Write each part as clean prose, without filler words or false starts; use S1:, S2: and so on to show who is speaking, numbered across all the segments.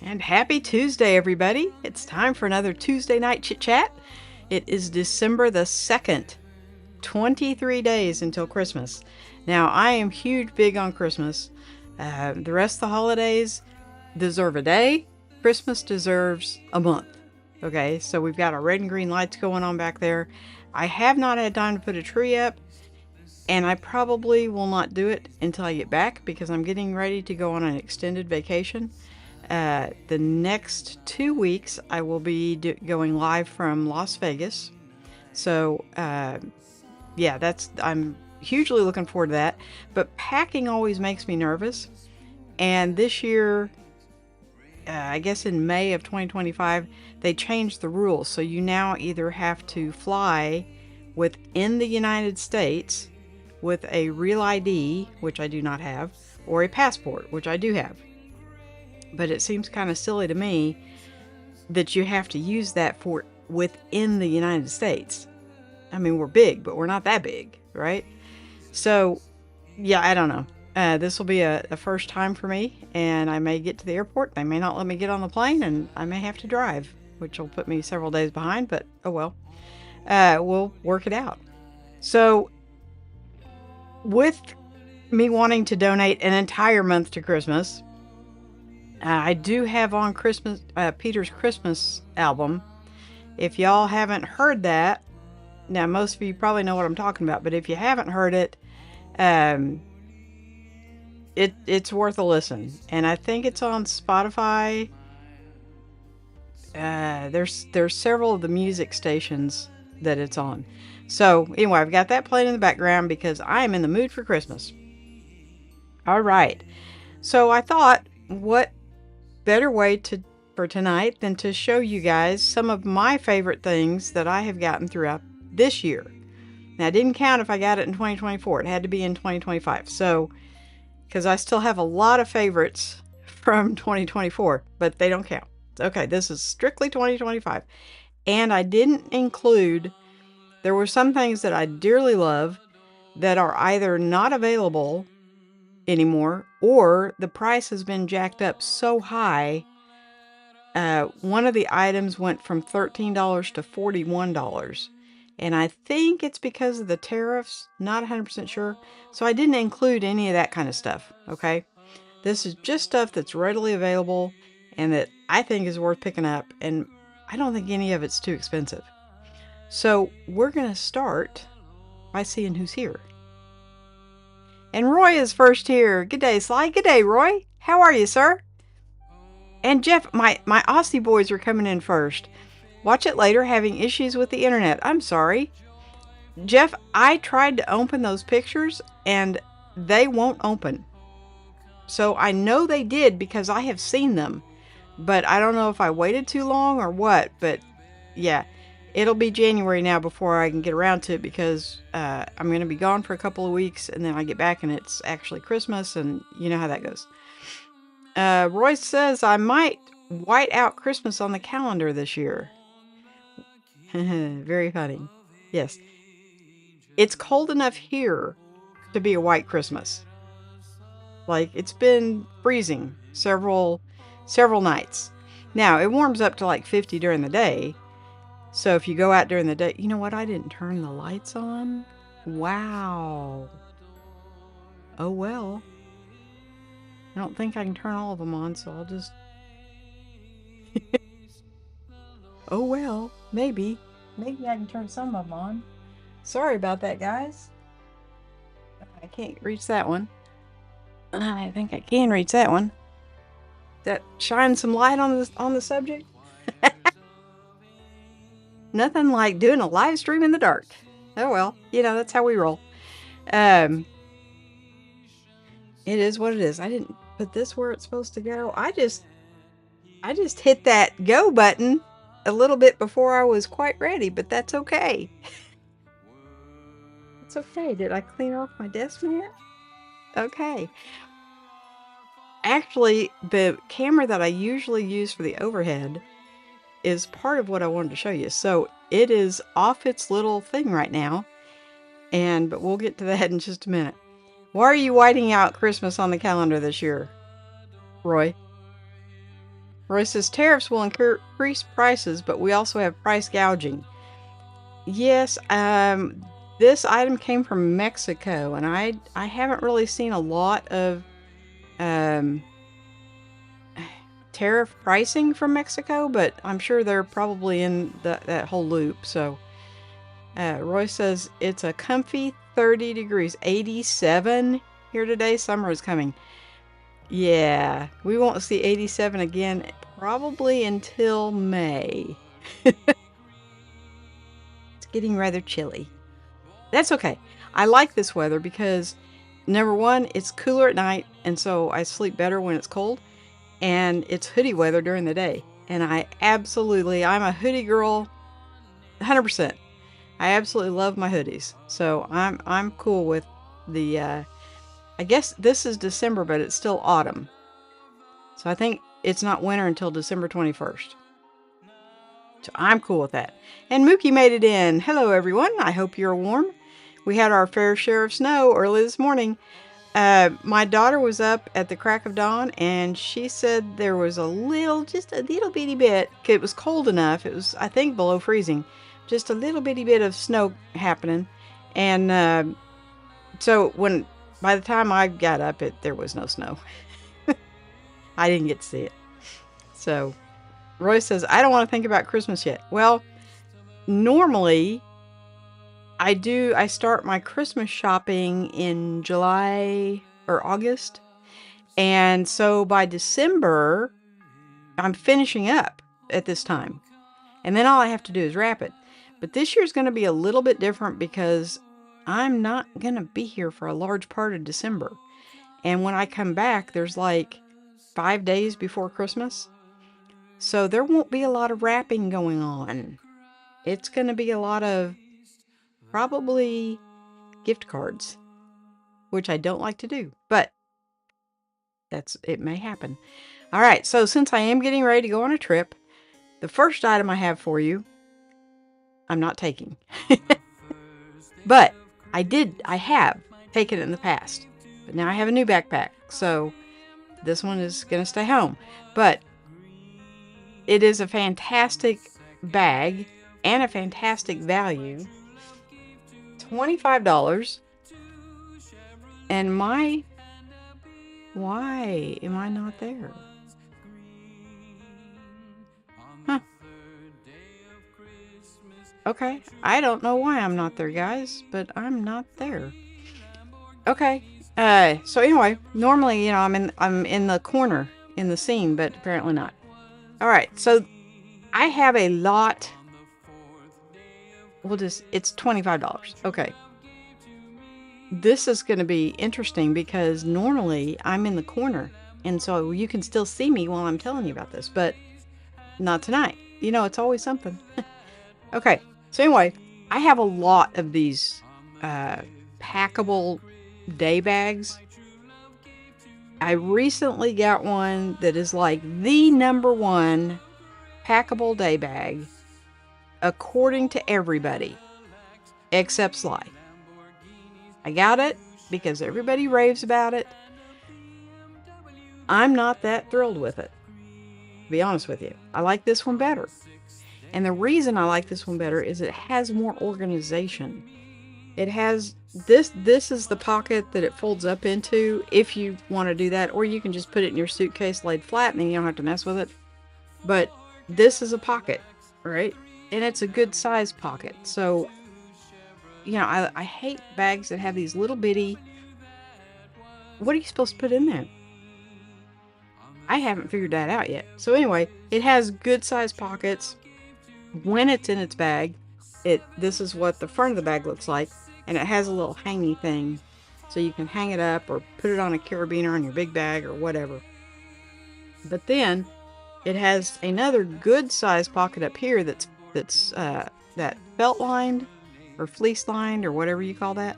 S1: And happy Tuesday, everybody. It's time for another Tuesday Night Chit Chat. It is December the 2nd, 23 days until Christmas. Now, I am big on Christmas. The rest of the holidays deserve a day. Christmas deserves a month. Okay, so we've got our red and green lights going on back there. I have not had time to put a tree up, and I probably will not do it until I get back because I'm getting ready to go on an extended vacation. The next 2 weeks, I will be going live from Las Vegas. So, yeah, I'm hugely looking forward to that. But packing always makes me nervous. And this year, I guess in May of 2025, they changed the rules. So you now either have to fly within the United States with a real ID, which I do not have, or a passport, which I do have. But it seems kind of silly to me that you have to use that for within the United States. I mean, we're big, but we're not that big, right? So, yeah, I don't know. This will be a first time for me, and I may get to the airport. They may not let me get on the plane, and I may have to drive, which will put me several days behind, but oh well. We'll work it out. So, with me wanting to donate an entire month to Christmas, I do have on Peter's Christmas album. If y'all haven't heard that, now most of you probably know what I'm talking about, but if you haven't heard it, it's worth a listen. And I think it's on Spotify. There's several of the music stations that it's on. So anyway, I've got that playing in the background because I am in the mood for Christmas. All right. So I thought, what better way for tonight than to show you guys some of my favorite things that I have gotten throughout this year. Now, it didn't count if I got it in 2024. It had to be in 2025. So, because I still have a lot of favorites from 2024, but they don't count. Okay, this is strictly 2025. And I didn't include, there were some things that I dearly love that are either not available anymore, or the price has been jacked up so high. One of the items went from $13 to $41, and I think it's because of the tariffs. Not 100% sure, so I didn't include any of that kind of stuff. Okay, this is just stuff that's readily available and that I think is worth picking up, and I don't think any of it's too expensive. So we're gonna start by seeing who's here. And Roy is first here. Good day, Sly. Good day, Roy. How are you, sir? And Jeff, my Aussie boys are coming in first. Watch it later, having issues with the internet. I'm sorry. Jeff, I tried to open those pictures and they won't open. So I know they did because I have seen them. But I don't know if I waited too long or what. But yeah. It'll be January now before I can get around to it because I'm going to be gone for a couple of weeks and then I get back and it's actually Christmas and you know how that goes. Roy says I might white out Christmas on the calendar this year. Very funny. Yes. It's cold enough here to be a white Christmas. Like, it's been freezing several nights. Now, it warms up to like 50 during the day. So if you go out during the day, you know what? I didn't turn the lights on. Wow. Oh, well. I don't think I can turn all of them on, so I'll just... Oh, well. Maybe. Maybe I can turn some of them on. Sorry about that, guys. I can't reach that one. I think I can reach that one. That shines some light on the subject. Nothing like doing a live stream in the dark. Oh well, you know, that's how we roll. It is what it is. I didn't put this where it's supposed to go. I just hit that go button a little bit before I was quite ready, but that's okay. It's okay. Did I clean off my desk mat? Okay. Actually, the camera that I usually use for the overhead is part of what I wanted to show you. So it is off its little thing right now, but we'll get to that in just a minute. Why are you whiting out Christmas on the calendar this year, Roy? Roy says tariffs will increase prices, but we also have price gouging. Yes, this item came from Mexico, and I haven't really seen a lot of um, tariff pricing from Mexico, but I'm sure they're probably in that whole loop. So Roy says it's a comfy 30 degrees, 87 here today. Summer is coming. Yeah, we won't see 87 again probably until May. It's getting rather chilly. That's okay. I like this weather because, number one, it's cooler at night, and so I sleep better when it's cold, and it's hoodie weather during the day. And I'm a hoodie girl, 100%. I absolutely love my hoodies. So I'm cool with the I guess this is December, but it's still autumn. So I think it's not winter until December 21st. So I'm cool with that. And Mookie made it in. Hello everyone. I hope you're warm. We had our fair share of snow early this morning. My daughter was up at the crack of dawn, and she said there was just a little bitty bit. It was cold enough. It was, I think, below freezing. Just a little bitty bit of snow happening. And so by the time I got up, there was no snow. I didn't get to see it. So Roy says, I don't want to think about Christmas yet. Well, normally I start my Christmas shopping in July or August. And so by December, I'm finishing up at this time. And then all I have to do is wrap it. But this year's going to be a little bit different because I'm not going to be here for a large part of December. And when I come back, there's like 5 days before Christmas. So there won't be a lot of wrapping going on. It's going to be a lot of probably gift cards, which I don't like to do, but it may happen. All right, so since I am getting ready to go on a trip, the first item I have for you, I'm not taking. But I have taken it in the past. But now I have a new backpack, so this one is going to stay home. But it is a fantastic bag and a fantastic value. $25. And why am I not there? Huh. Okay, I don't know why I'm not there, guys, but I'm not there. Okay. So anyway, normally, I'm in the corner in the scene, but apparently not. All right. So I have a lot. It's $25. Okay. This is going to be interesting because normally I'm in the corner, and so you can still see me while I'm telling you about this, but not tonight. It's always something. Okay. So anyway, I have a lot of these packable day bags. I recently got one that is like the number one packable day bag according to everybody except Sly. I got it because everybody raves about it. I'm not that thrilled with it, to be honest with you. I like this one better. And the reason I like this one better is it has more organization. It has this is the pocket that it folds up into if you want to do that, or you can just put it in your suitcase laid flat and then you don't have to mess with it. But this is a pocket, right? And it's a good size pocket. So, I hate bags that have these little bitty, what are you supposed to put in there? I haven't figured that out yet. So anyway, it has good size pockets. When it's in its bag, this is what the front of the bag looks like, and it has a little hangy thing, so you can hang it up or put it on a carabiner on your big bag or whatever. But then it has another good size pocket up here that's that felt lined or fleece lined or whatever you call that,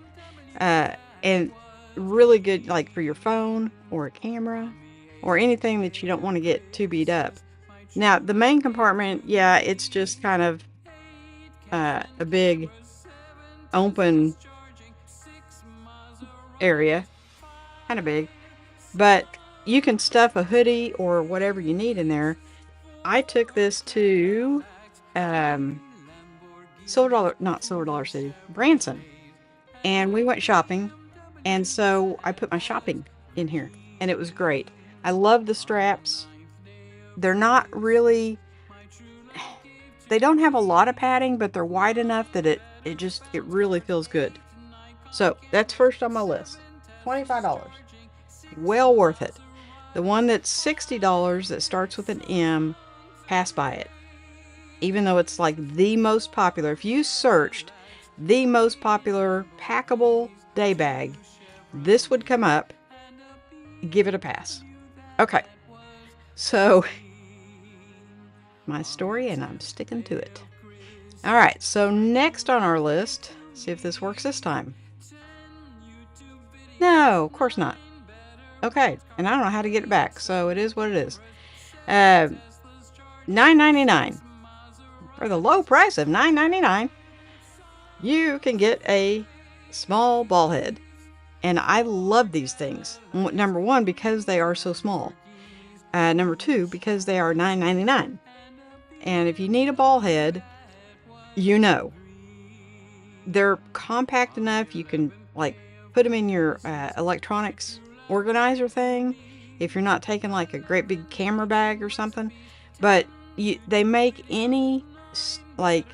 S1: and really good, like for your phone or a camera or anything that you don't want to get too beat up. Now, the main compartment, yeah, it's just kind of a big open area. Kind of big. But you can stuff a hoodie or whatever you need in there. I took this to Silver Dollar City, Branson, and we went shopping. And so I put my shopping in here, and it was great. I love the straps. They're not really, they don't have a lot of padding, but they're wide enough that it really feels good. So that's first on my list. $25. Well worth it. The one that's $60 that starts with an M, pass by it. Even though it's like the most popular. If you searched the most popular packable day bag, this would come up. Give it a pass. Okay. So, my story, and I'm sticking to it. All right. So, next on our list, see if this works this time. No, of course not. Okay. And I don't know how to get it back. So, it is what it is. $9.99. For the low price of $9.99, you can get a small ball head. And I love these things. Number one, because they are so small. Number two, because they are $9.99. And if you need a ball head, you know. They're compact enough. You can like put them in your electronics organizer thing. If you're not taking like a great big camera bag or something. But they make any like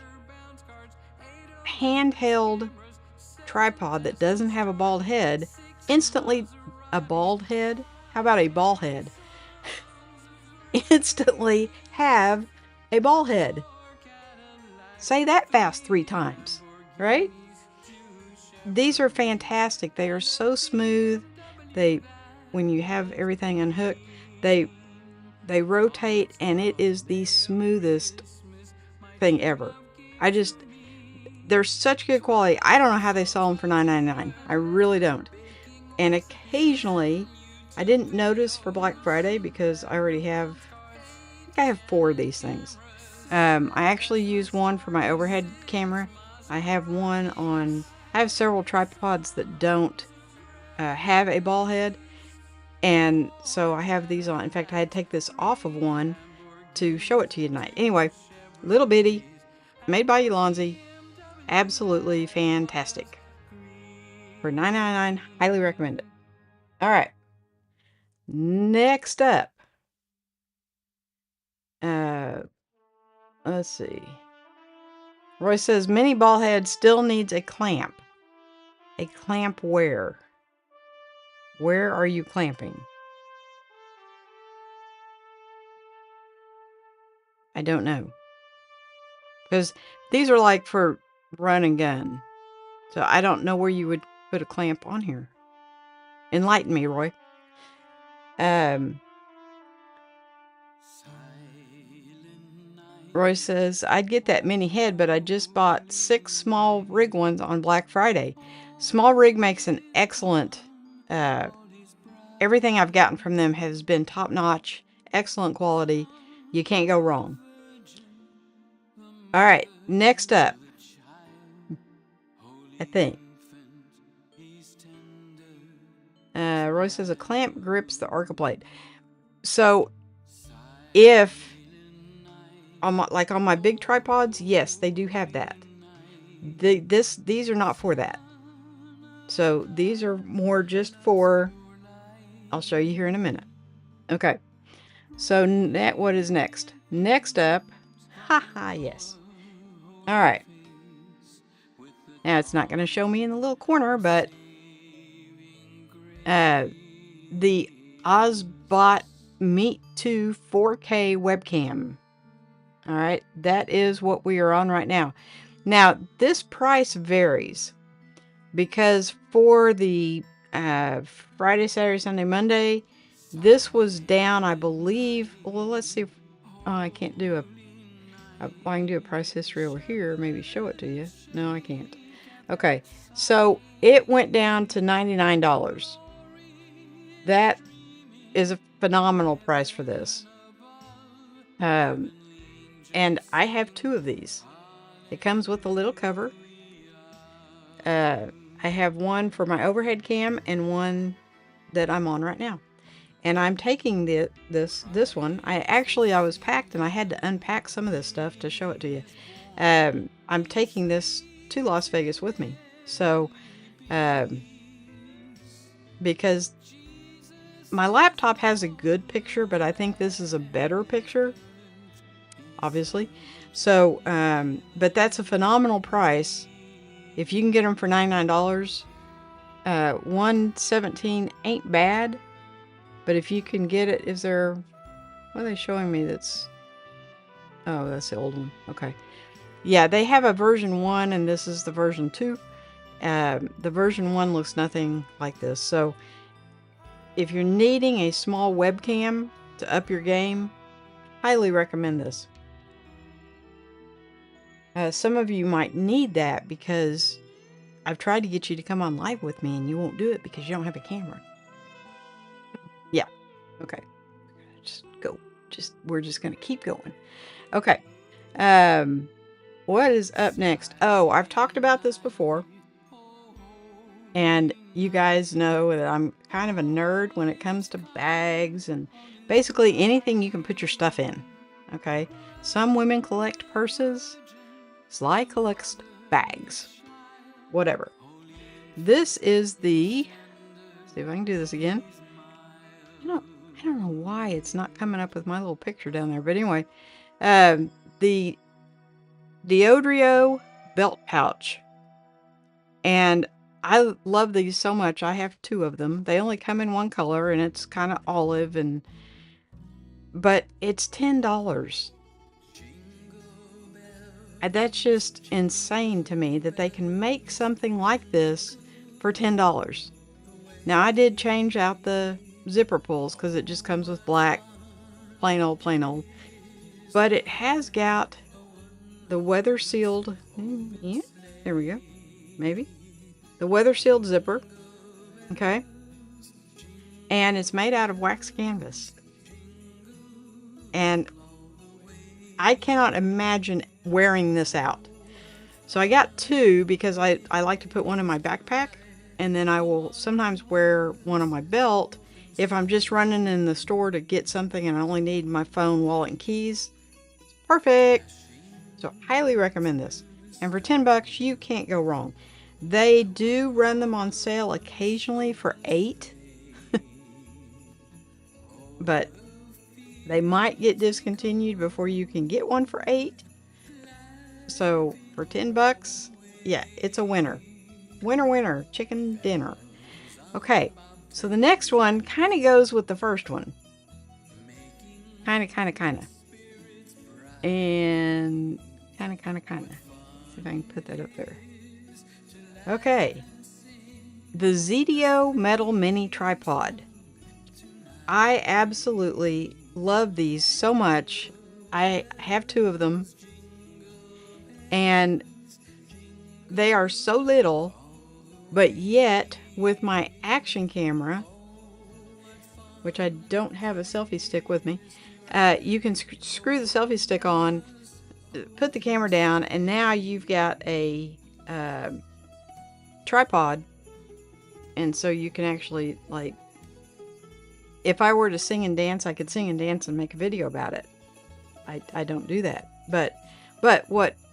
S1: handheld tripod that doesn't have a bald head instantly a bald head. How about a ball head? Instantly have a ball head. Say that fast 3 times, right? These are fantastic. They are so smooth. When you have everything unhooked, they rotate, and it is the smoothest thing ever. They're such good quality. I don't know how they sell them for $9.99. I really don't. And occasionally, I didn't notice for Black Friday because I have 4 of these things. I actually use one for my overhead camera. I have several tripods that don't have a ball head. And so I have these on. In fact, I had to take this off of one to show it to you tonight. Anyway, little bitty, made by Ulanzi. Absolutely fantastic. For $9.99, highly recommend it. All right. Next up. Let's see. Roy says, mini ball head still needs a clamp. A clamp where? Where are you clamping? I don't know. Because these are like for run and gun. So I don't know where you would put a clamp on here. Enlighten me, Roy. Roy says, I'd get that mini head, but I just bought 6 small rig ones on Black Friday. Small rig makes an excellent, everything I've gotten from them has been top notch, excellent quality. You can't go wrong. All right, next up, I think. Roy says a clamp grips the arca plate. So if on my big tripods, yes, they do have that. These are not for that. So these are more just for, I'll show you here in a minute. Okay. So what is next? Next up, yes. All right. Now it's not going to show me in the little corner, but the Ozbot Meet 2 4K webcam. All right, that is what we are on right now. Now, this price varies because for the Friday, Saturday, Sunday, Monday, this was down, I believe. Well, let's see if I can't do I can do a price history over here. Maybe show it to you. No, I can't. Okay, so it went down to $99. That is a phenomenal price for this. And I have 2 of these. It comes with a little cover. I have one for my overhead cam and one that I'm on right now. And I'm taking this one. I was packed and I had to unpack some of this stuff to show it to you. I'm taking this to Las Vegas with me. So, um, because my laptop has a good picture, but I think this is a better picture, obviously. So, but that's a phenomenal price. If you can get them for $99, 117 ain't bad. But if you can get it, what are they showing me oh, that's the old one. Okay. Yeah, they have a version 1 and this is the version 2. The version 1 looks nothing like this. So if you're needing a small webcam to up your game, highly recommend this. Some of you might need that because I've tried to get you to come on live with me and you won't do it because you don't have a camera. Yeah. Okay. Just go. We're just going to keep going. Okay. What is up next? Oh, I've talked about this before. And you guys know that I'm kind of a nerd when it comes to bags and basically anything you can put your stuff in. Okay. Some women collect purses. Sly collects bags. Whatever. This is see if I can do this again. I don't know why it's not coming up with my little picture down there. But anyway, the Deodrio belt pouch. And I love these so much. I have 2 of them. They only come in one color and it's kind of olive but it's $10. And that's just insane to me that they can make something like this for $10. Now I did change out the zipper pulls because it just comes with black, plain old. But it has got the weather sealed, yeah, there we go, maybe. The weather sealed zipper, okay? And it's made out of wax canvas. And I cannot imagine wearing this out. So I got 2 because I like to put one in my backpack. And then I will sometimes wear one on my belt if I'm just running in the store to get something and I only need my phone, wallet, and keys. It's perfect. So highly recommend this. And for $10, you can't go wrong. They do run them on sale occasionally for $8. But they might get discontinued before you can get one for $8. So for $10, yeah, it's a winner. Winner, chicken dinner. Okay, so the next one kind of goes with the first one. Kind of. And kind of. See if I can put that up there. Okay. The Zedio Metal Mini Tripod. I absolutely love these so much. I have 2 of them. And they are so little, but yet with my action camera, which I don't have a selfie stick with me, you can screw the selfie stick on, put the camera down, and now you've got a tripod. And so you can actually, like, if I were to sing and dance, I could sing and dance and make a video about it. I don't do that.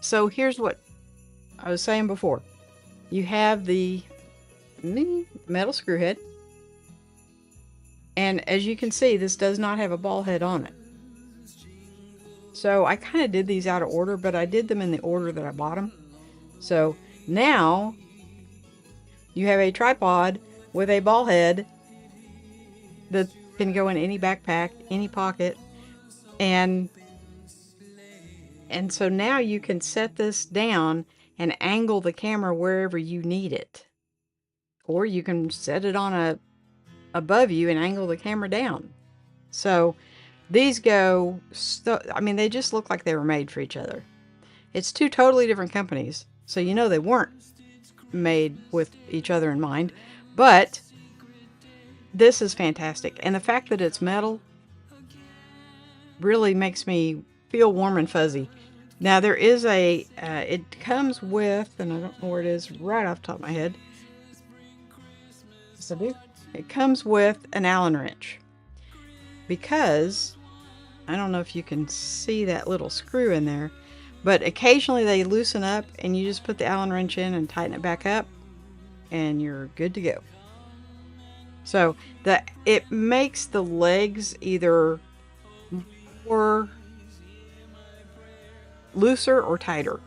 S1: So here's what I was saying before. You have the metal screw head. And as you can see, this does not have a ball head on it. So I kind of did these out of order, but I did them in the order that I bought them. So now you have a tripod with a ball head that can go in any backpack, any pocket. And so now you can set this down and angle the camera wherever you need it. Or you can set it on above you and angle the camera down. So these go, they just look like they were made for each other. It's 2 totally different companies. So you know they weren't made with each other in mind. But this is fantastic. And the fact that it's metal really makes me feel warm and fuzzy. Now there is it comes with, and I don't know where it is right off the top of my head. Yes, I do. It comes with an Allen wrench. because I don't know if you can see that little screw in there, but occasionally they loosen up and you just put the Allen wrench in and tighten it back up and you're good to go. So it makes the legs either more looser or tighter.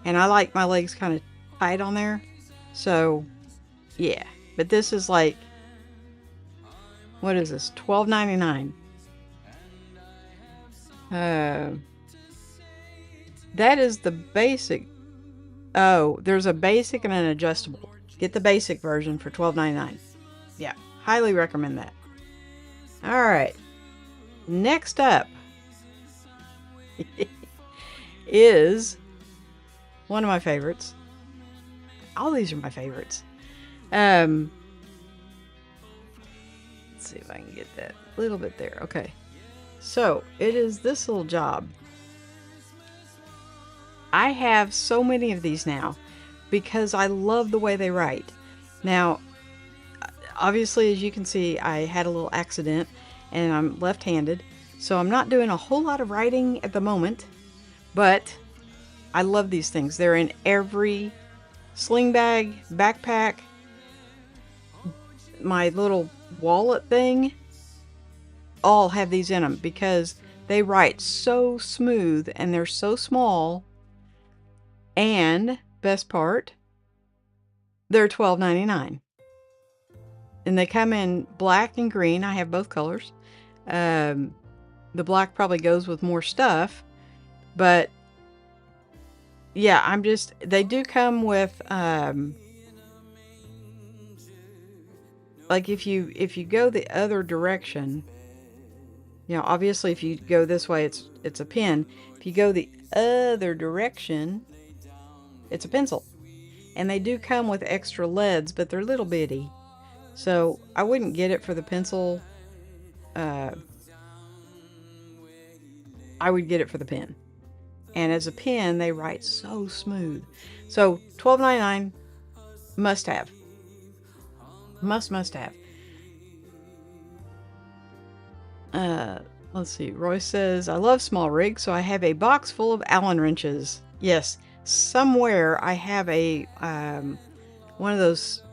S1: And I like my legs kind of tight on there. So yeah, but this is like, what is this? $12.99. That is the basic. Oh, there's a basic and an adjustable. Get the basic version for $12.99. Yeah, highly recommend that. All right. Next up is one of my favorites. All these are my favorites. Let's see if I can get that a little bit there. Okay. So it is this little job. I have so many of these now because I love the way they write. Now, obviously, as you can see, I had a little accident and I'm left-handed. So I'm not doing a whole lot of writing at the moment, but I love these things. They're in every sling bag, backpack, my little wallet thing, all have these in them because they write so smooth and they're so small. And best part, they're $12.99. And they come in black and green. I have both colors. The black probably goes with more stuff, but yeah, they do come with, like if you go the other direction, you know, obviously if you go this way, it's a pen. If you go the other direction, it's a pencil. And they do come with extra leads, but they're little bitty. So I wouldn't get it for the pencil. I would get it for the pen. And as a pen, they write so smooth. So $12.99, must have. Must have. Let's see. Roy says, I love small rigs, so I have a box full of Allen wrenches. Yes, somewhere I have a one of those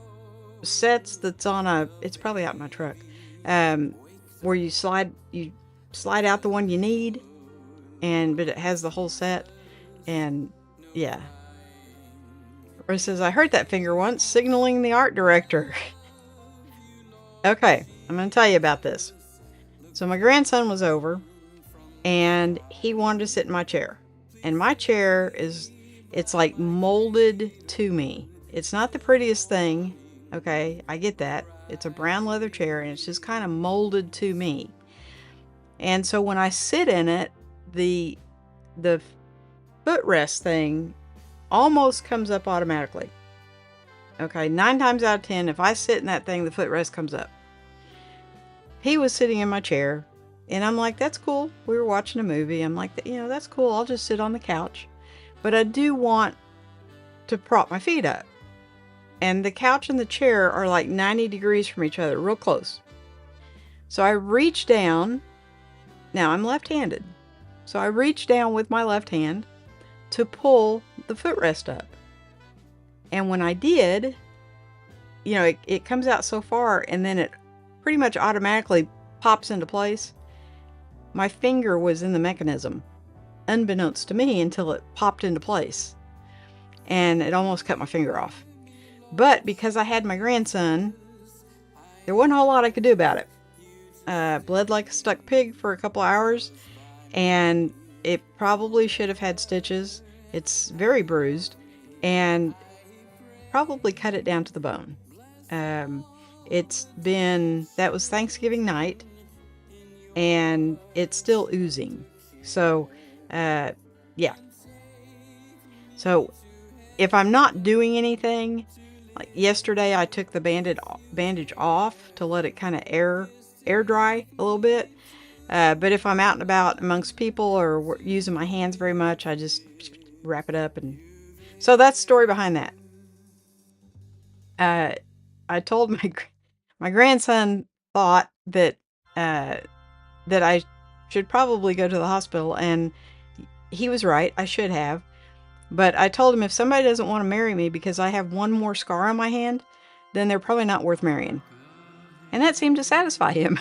S1: sets that's on it's probably out in my truck, where you slide out the one you need, but it has the whole set. And yeah, Roy says, I heard that finger once signaling the art director. Okay, I'm going to tell you about this. So my grandson was over and he wanted to sit in my chair. And my chair it's like molded to me. It's not the prettiest thing. Okay, I get that. It's a brown leather chair and it's just kind of molded to me. And so when I sit in it, the footrest thing almost comes up automatically. Okay, 9 times out of 10, if I sit in that thing, the footrest comes up. He was sitting in my chair, and I'm like, that's cool. We were watching a movie. I'm like, that's cool. I'll just sit on the couch. But I do want to prop my feet up. And the couch and the chair are like 90 degrees from each other, real close. So I reach down. Now I'm left-handed. So I reach down with my left hand to pull the footrest up. And when I did, it comes out so far and then it pretty much automatically pops into place. My finger was in the mechanism, unbeknownst to me, until it popped into place. And it almost cut my finger off. But because I had my grandson, there wasn't a whole lot I could do about it. Bled like a stuck pig for a couple hours, and it probably should have had stitches. It's very bruised, and probably cut it down to the bone. That was Thanksgiving night, and it's still oozing. So, yeah. So, if I'm not doing anything, like yesterday I took the bandage off to let it kind of air dry a little bit. But if I'm out and about amongst people or using my hands very much, I just wrap it up. And so that's the story behind that. I told my grandson thought that that I should probably go to the hospital, and he was right. I should have. But I told him if somebody doesn't want to marry me because I have one more scar on my hand, then they're probably not worth marrying. And that seemed to satisfy him.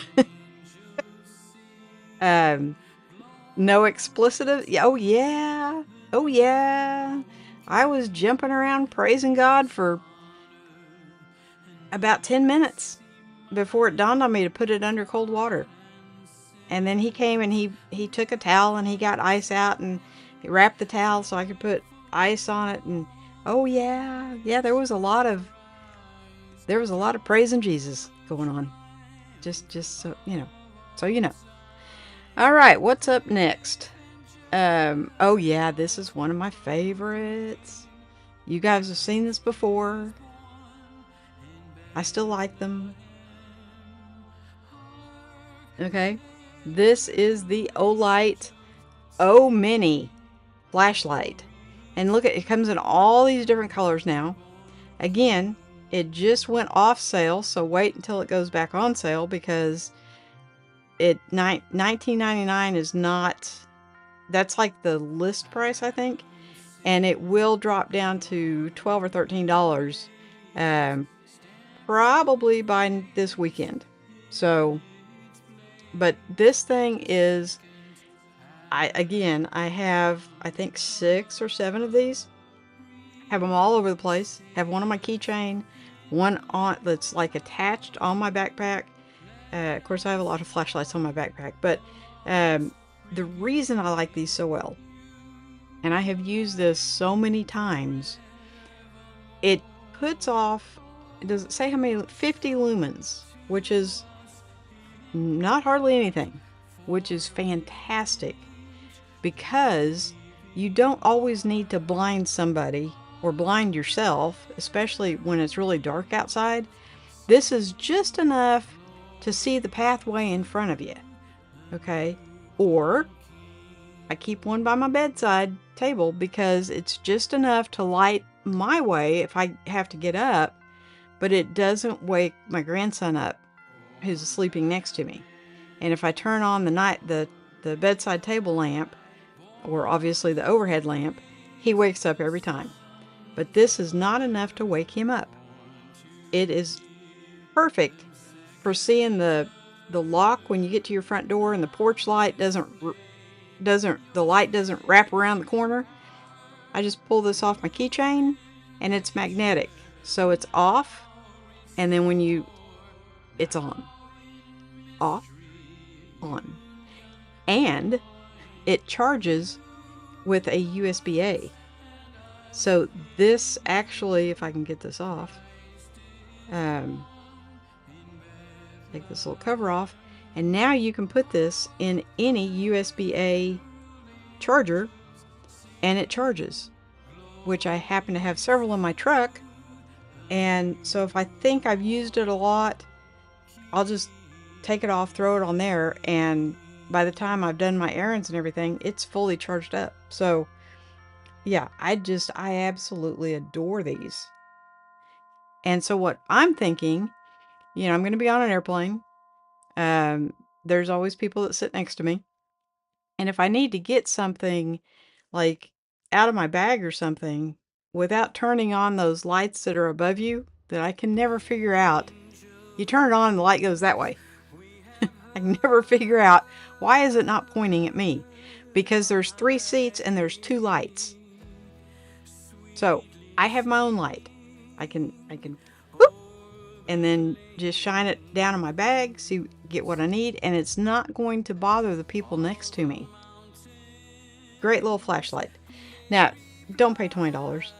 S1: um, no explicit. Oh, yeah. Oh, yeah. I was jumping around praising God for about 10 minutes before it dawned on me to put it under cold water. And then he came and he took a towel and he got ice out and he wrapped the towel so I could put ice on it. And oh yeah, there was a lot of praising Jesus going on. Just so you know. All right, what's up next? Oh yeah, this is one of my favorites. You guys have seen this before. I still like them. Okay. This is the Olight O-Mini flashlight. And look, it comes in all these different colors now. Again, it just went off sale, so wait until it goes back on sale, because $19.99 is not, that's like the list price, I think. And it will drop down to $12 or $13 probably by this weekend. So, but this thing is, I have, I think 6 or 7 of these. Have them all over the place. Have one on my keychain, one on that's like attached on my backpack. Of course, I have a lot of flashlights on my backpack, but the reason I like these so well, and I have used this so many times, it puts off, does it say how many? 50 lumens, which is not hardly anything, which is fantastic, because you don't always need to blind somebody or blind yourself, especially when it's really dark outside. This is just enough to see the pathway in front of you. Okay? Or I keep one by my bedside table because it's just enough to light my way if I have to get up, but it doesn't wake my grandson up who's sleeping next to me. And if I turn on the bedside table lamp, or obviously the overhead lamp, he wakes up every time. But this is not enough to wake him up. It is perfect for seeing the lock when you get to your front door, and the porch light doesn't wrap around the corner. I just pull this off my keychain, and it's magnetic, so it's off, and then when it's on, off, on, and it charges with a USB-A. So this actually, if I can get this off, take this little cover off, and now you can put this in any USB-A charger, and it charges, which I happen to have several in my truck. And so if I think I've used it a lot, I'll just take it off, throw it on there, and by the time I've done my errands and everything, it's fully charged up. So yeah, I absolutely adore these. And so what I'm thinking, I'm going to be on an airplane. There's always people that sit next to me. And if I need to get something like out of my bag or something without turning on those lights that are above you that I can never figure out, you turn it on and the light goes that way. I can never figure out, why is it not pointing at me? Because there's 3 seats and there's 2 lights. So I have my own light. I can whoop, and then just shine it down in my bag, get what I need, and it's not going to bother the people next to me. Great little flashlight. Now, don't pay $20.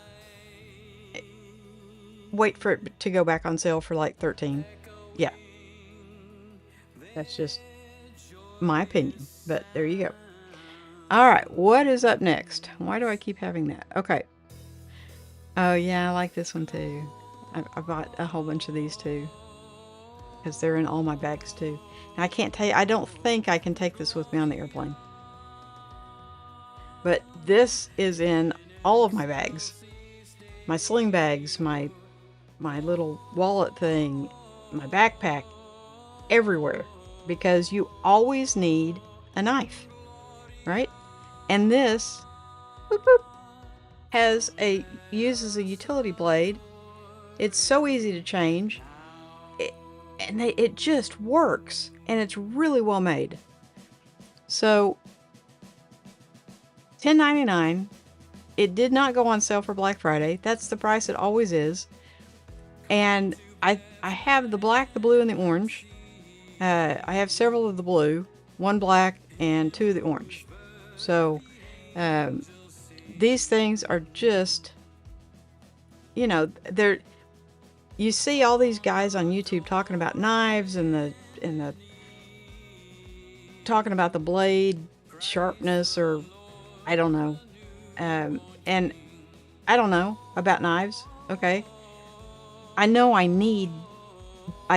S1: Wait for it to go back on sale for like $13. Yeah. That's just my opinion, but there you go. All right, what is up next? Why do I keep having that? Okay. Oh yeah, I like this one too. I bought a whole bunch of these too, because they're in all my bags too. And I can't tell you, I don't think I can take this with me on the airplane. But this is in all of my bags. My sling bags, my little wallet thing, my backpack, everywhere. because you always need a knife, right? And this boop, boop, uses a utility blade. It's so easy to change, it just works, and it's really well made. So $10.99. It did not go on sale for Black Friday. That's the price it always is. And I have the black, the blue, and the orange. I have several of the blue, one black, and two of the orange. So these things are just, you see all these guys on YouTube talking about knives and the talking about the blade sharpness, or I don't know. And I don't know about knives. Okay. I know I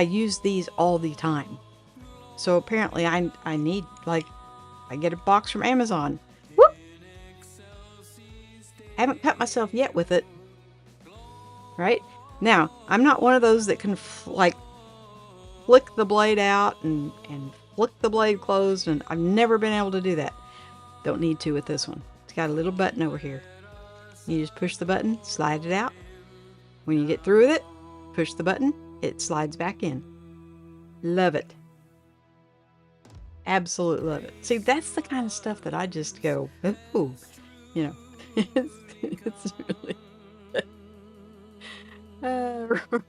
S1: use these all the time. So apparently I need, like, I get a box from Amazon. Whoop! I haven't cut myself yet with it. Right? Now, I'm not one of those that can flick the blade out and flick the blade closed, and I've never been able to do that. Don't need to with this one. It's got a little button over here. You just push the button, slide it out. When you get through with it, push the button, it slides back in. Love it. Absolutely love it. See, that's the kind of stuff that I just go, ooh, it's really...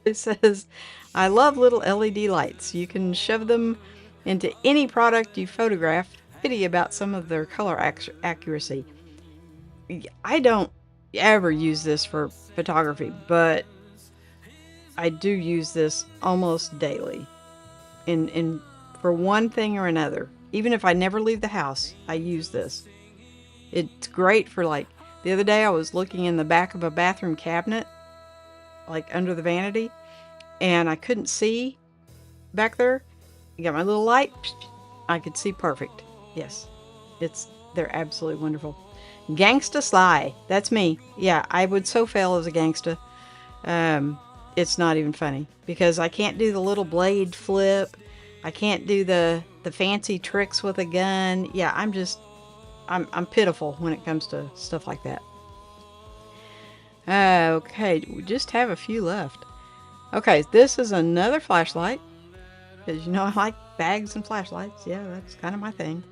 S1: It says, I love little LED lights. You can shove them into any product you photograph. Pity about some of their color accuracy. I don't ever use this for photography, but I do use this almost daily in for one thing or another. Even if I never leave the house, I use this. It's great for, like, the other day I was looking in the back of a bathroom cabinet, like under the vanity, and I couldn't see back there. I got my little light. I could see perfect. Yes, they're absolutely wonderful. Gangsta Sly. That's me. Yeah, I would so fail as a gangsta. It's not even funny because I can't do the little blade flip. I can't do the fancy tricks with a gun. Yeah, I'm pitiful when it comes to stuff like that. Okay, we just have a few left. Okay, this is another flashlight. Because I like bags and flashlights. Yeah, that's kind of my thing.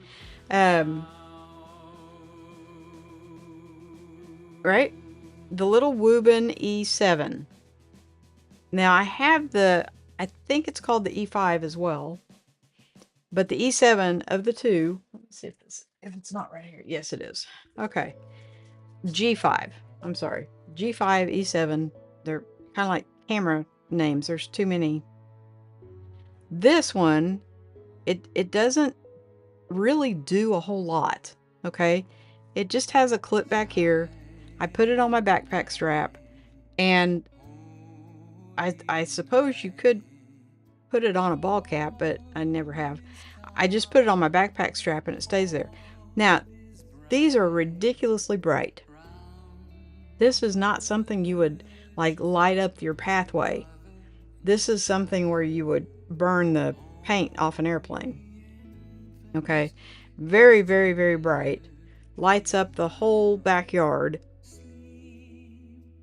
S1: Right? The little Woobin E7. Now I have I think it's called the E5 as well. But the E7 of the two, let me see if it's not right here. Yes, it is. Okay. G5. I'm sorry. G5, E7. They're kind of like camera names. There's too many. This one, it doesn't really do a whole lot. Okay. It just has a clip back here. I put it on my backpack strap, and I suppose you could put it on a ball cap, but I never have. I just put it on my backpack strap and it stays there. Now, these are ridiculously bright. This is not something you would, like, light up your pathway. This is something where you would burn the paint off an airplane. Okay. Very, very, very bright. Lights up the whole backyard.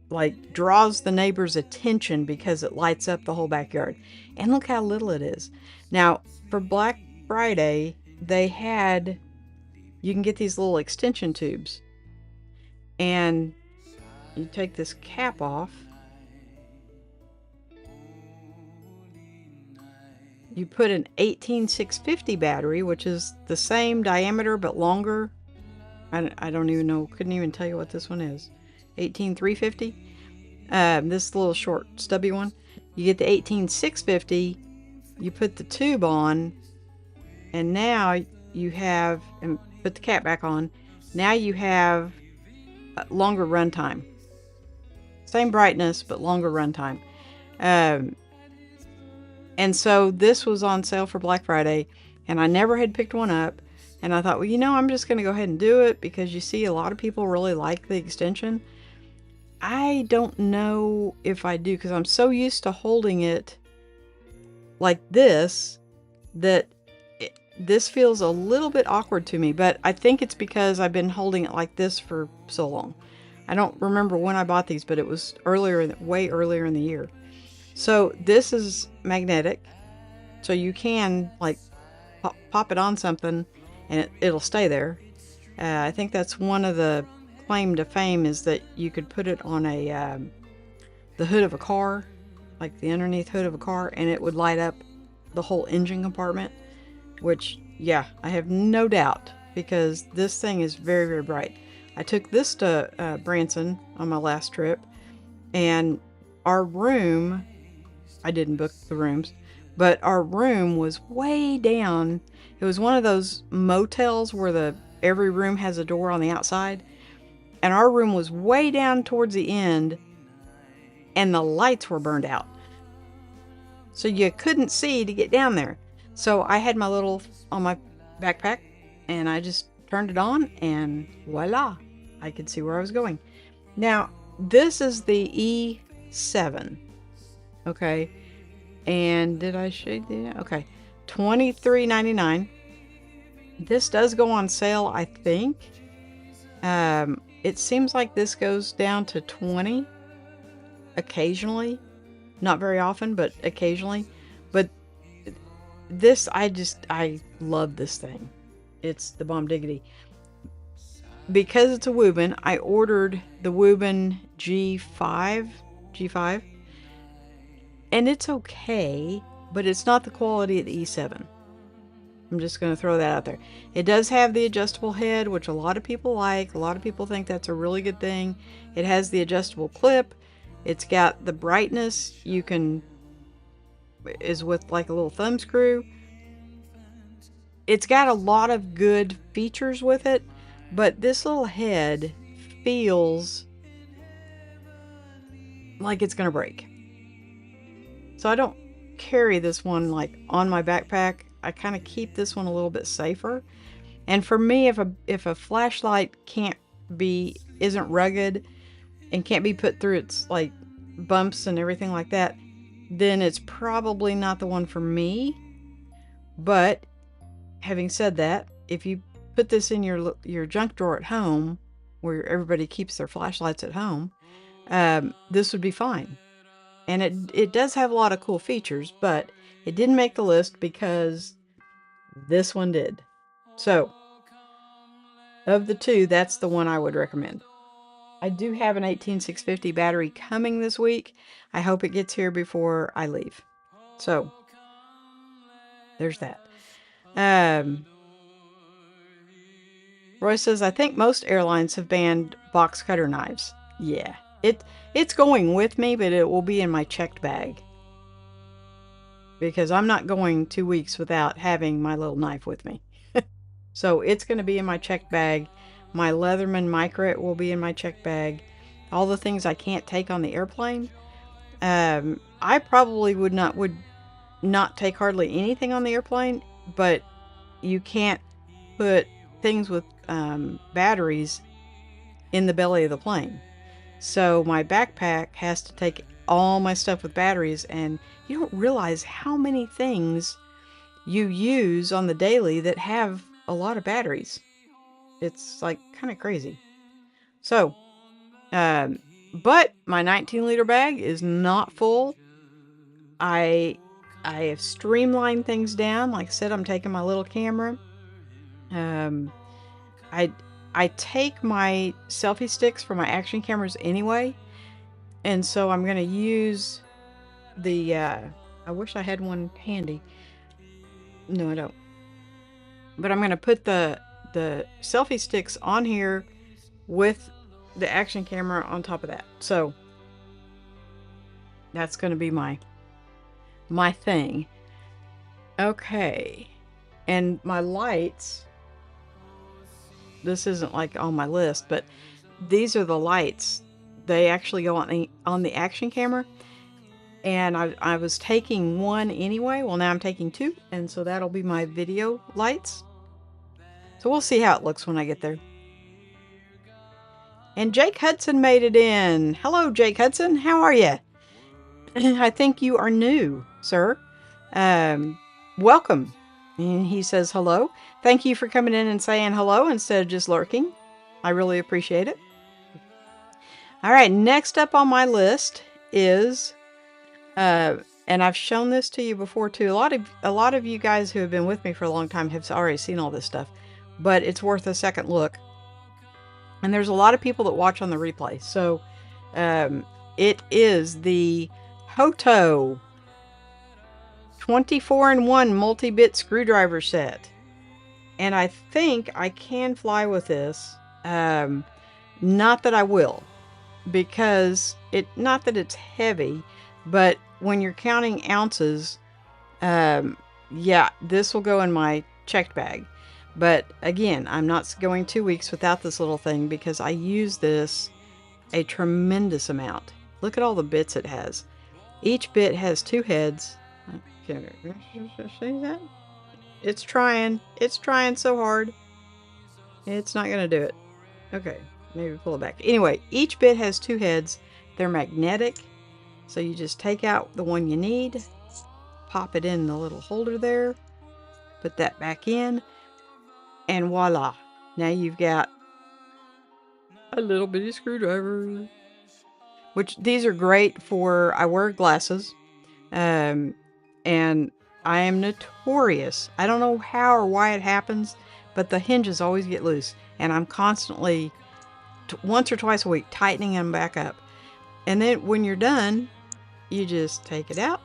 S1: Like, draws the neighbor's attention because it lights up the whole backyard. And look how little it is. Now, for Black Friday, you can get these little extension tubes. And you take this cap off. You put an 18650 battery, which is the same diameter but longer. I don't even know, couldn't even tell you what this one is. 18350. This little short stubby one. You get the 18650. You put the tube on, and now you have, and put the cap back on. Now you have longer runtime. Same brightness, but longer runtime. And so this was on sale for Black Friday, and I never had picked one up. And I thought, well, I'm just going to go ahead and do it because you see a lot of people really like the extension. I don't know if I do because I'm so used to holding it like this that this feels a little bit awkward to me, but I think it's because I've been holding it like this for so long. I don't remember when I bought these, but it was way earlier in the year. So this is magnetic, so you can like pop it on something and it'll stay there. I think that's one of the claim to fame, is that you could put it on the hood of a car, like the underneath hood of a car, and it would light up the whole engine compartment, which, yeah, I have no doubt, because this thing is very, very bright. I took this to Branson on my last trip, and our room, I didn't book the rooms, but our room was way down. It was one of those motels where every room has a door on the outside, and our room was way down towards the end, and the lights were burned out. So you couldn't see to get down there. So I had my little on my backpack, and I just turned it on, and voila, I could see where I was going. Now, this is the E7. Okay. And did I show you? Okay. $23.99. This does go on sale, I think. It seems like this goes down to 20 occasionally. Not very often, but occasionally. But this, I love this thing. It's the bomb diggity. Because it's a Woobin, I ordered the Woobin G5, and it's okay, but it's not the quality of the E7. I'm just going to throw that out there. It does have the adjustable head, which a lot of people like. A lot of people think that's a really good thing. It has the adjustable clip. It's got the brightness. Is with like a little thumb screw. It's got a lot of good features with it, but this little head feels like it's going to break. So I don't carry this one like on my backpack. I kind of keep this one a little bit safer. And for me, if a flashlight isn't rugged and can't be put through its like bumps and everything like that, then it's probably not the one for me. But having said that, if you put this in your junk drawer at home, where everybody keeps their flashlights at home, this would be fine. And it does have a lot of cool features, but it didn't make the list because this one did. So, of the two, that's the one I would recommend. I do have an 18650 battery coming this week. I hope it gets here before I leave. So, there's that. Roy says, I think most airlines have banned box cutter knives. Yeah, it's going with me, but it will be in my checked bag. Because I'm not going 2 weeks without having my little knife with me. So it's going to be in my checked bag. My Leatherman Micra will be in my checked bag. All the things I can't take on the airplane. I probably would not take hardly anything on the airplane, but you can't put things with batteries in the belly of the plane. So my backpack has to take all my stuff with batteries, and you don't realize how many things you use on the daily that have a lot of batteries. It's like kind of crazy. So, but my 19-liter bag is not full. I have streamlined things down. Like I said, I'm taking my little camera. I take my selfie sticks for my action cameras anyway. And so I'm going to use the, I wish I had one handy. No, I don't. But I'm going to put the selfie sticks on here with the action camera on top of that. So that's going to be my thing. Okay. And my lights, this isn't like on my list, but these are the lights. They actually go on the action camera. And I was taking one anyway. Well, now I'm taking two. And so that'll be my video lights. So we'll see how it looks when I get there. And Jake Hudson made it in. Hello, Jake Hudson. How are you? I think you are new, sir. Welcome. And he says hello. Thank you for coming in and saying hello instead of just lurking. I really appreciate it. All right, next up on my list is, and I've shown this to you before too. A lot of you guys who have been with me for a long time have already seen all this stuff, but it's worth a second look. And there's a lot of people that watch on the replay. So it is the Hoto 24-in-1 multi-bit screwdriver set. And I think I can fly with this. Not that I will, because not that it's heavy, but when you're counting ounces, yeah, this will go in my checked bag. But again, I'm not going 2 weeks without this little thing because I use this a tremendous amount. Look at all the bits it has. Each bit has 2 heads. See that? It's trying. It's trying so hard. It's not going to do it. Okay, maybe pull it back. Anyway, each bit has 2 heads. They're magnetic. So you just take out the one you need, pop it in the little holder there, put that back in, and voila. Now you've got a little bitty screwdriver. Which these are great for, I wear glasses, and I am notorious. I don't know how or why it happens, but the hinges always get loose, and I'm constantly, once or twice a week, tightening them back up. And then when you're done, you just take it out,